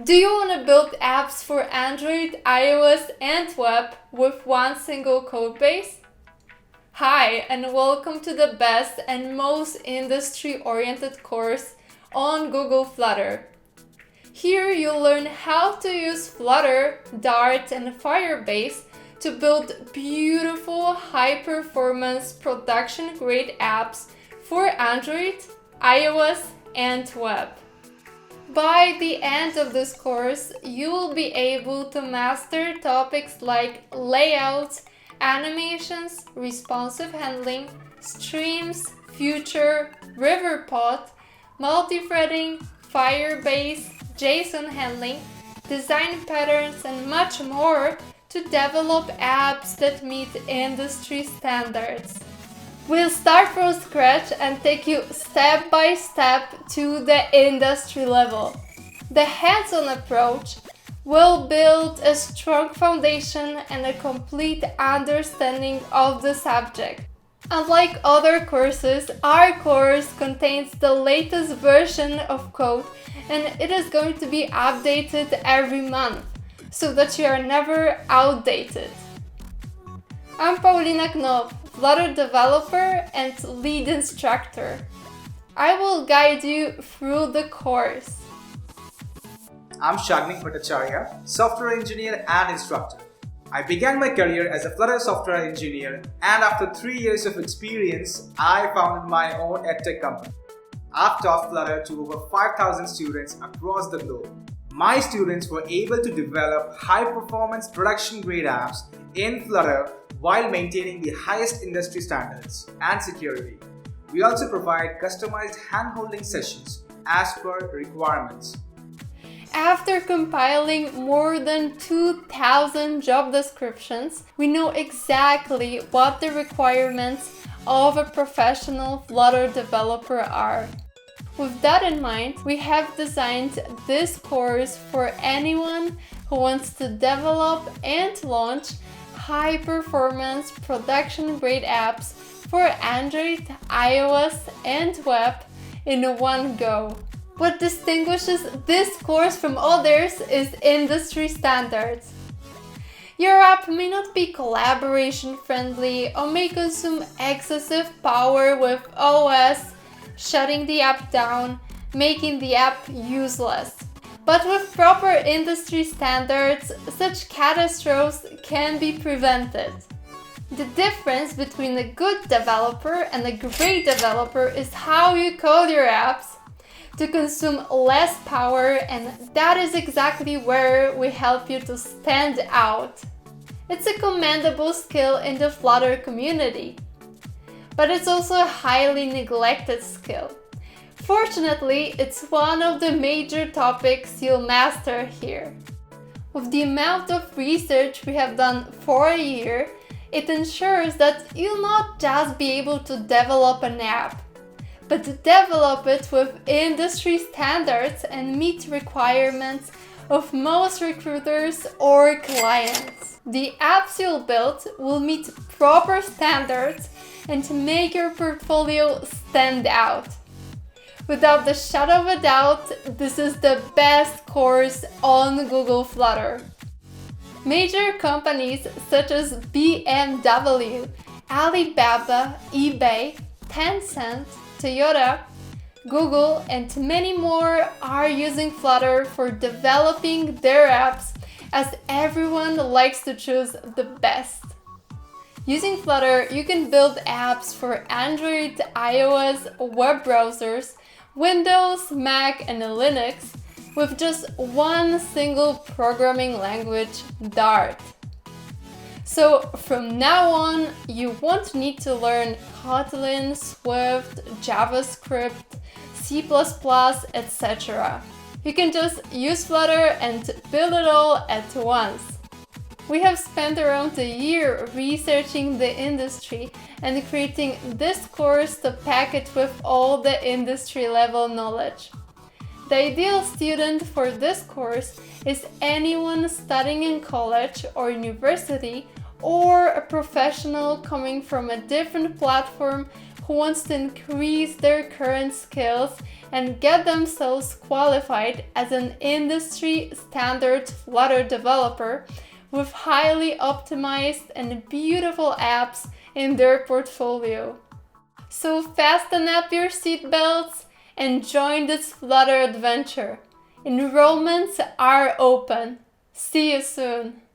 Do you want to build apps for Android, iOS, and web with one single codebase? Hi, and welcome to the best and most industry-oriented course on Google Flutter. Here you'll learn how to use Flutter, Dart, and Firebase to build beautiful, high-performance, production-grade apps for Android, iOS, and web. By the end of this course, you will be able to master topics like layouts, animations, responsive handling, streams, Future, Riverpod, multi-threading, Firebase, JSON handling, design patterns, and much more to develop apps that meet industry standards. We'll start from scratch and take you step by step to the industry level. The hands-on approach will build a strong foundation and a complete understanding of the subject. Unlike other courses, our course contains the latest version of code and it is going to be updated every month so that you are never outdated. I'm Paulina Knopf, Flutter developer and lead instructor. I will guide you through the course. I'm Shagnik Bhattacharya, software engineer and instructor. I began my career as a Flutter software engineer, and after 3 years of experience, I founded my own edtech company. I've taught Flutter to over 5,000 students across the globe. My students were able to develop high-performance production-grade apps in Flutter while maintaining the highest industry standards and security. We also provide customized hand-holding sessions as per requirements. After compiling more than 2,000 job descriptions, we know exactly what the requirements of a professional Flutter developer are. With that in mind, we have designed this course for anyone who wants to develop and launch high-performance production-grade apps for Android, iOS, and web in one go. What distinguishes this course from others is industry standards. Your app may not be collaboration-friendly or may consume excessive power with OS shutting the app down, making the app useless. But with proper industry standards, such catastrophes can be prevented. The difference between a good developer and a great developer is how you code your apps to consume less power, and that is exactly where we help you to stand out. It's a commendable skill in the Flutter community, but it's also a highly neglected skill. Fortunately, it's one of the major topics you'll master here. With the amount of research we have done for a year, it ensures that you'll not just be able to develop an app, but to develop it with industry standards and meet requirements of most recruiters or clients. The apps you'll build will meet proper standards and to make your portfolio stand out. Without the shadow of a doubt, this is the best course on Google Flutter. Major companies such as BMW, Alibaba, eBay, Tencent, Toyota, Google, and many more are using Flutter for developing their apps, as everyone likes to choose the best. Using Flutter, you can build apps for Android, iOS, web browsers, Windows, Mac, and Linux with just one single programming language, Dart. So from now on, you won't need to learn Kotlin, Swift, JavaScript, C++, etc. You can just use Flutter and build it all at once. We have spent around a year researching the industry and creating this course to pack it with all the industry level knowledge. The ideal student for this course is anyone studying in college or university or a professional coming from a different platform who wants to increase their current skills and get themselves qualified as an industry standard Flutter developer with highly optimized and beautiful apps in their portfolio. So fasten up your seatbelts and join this Flutter adventure. Enrollments are open. See you soon!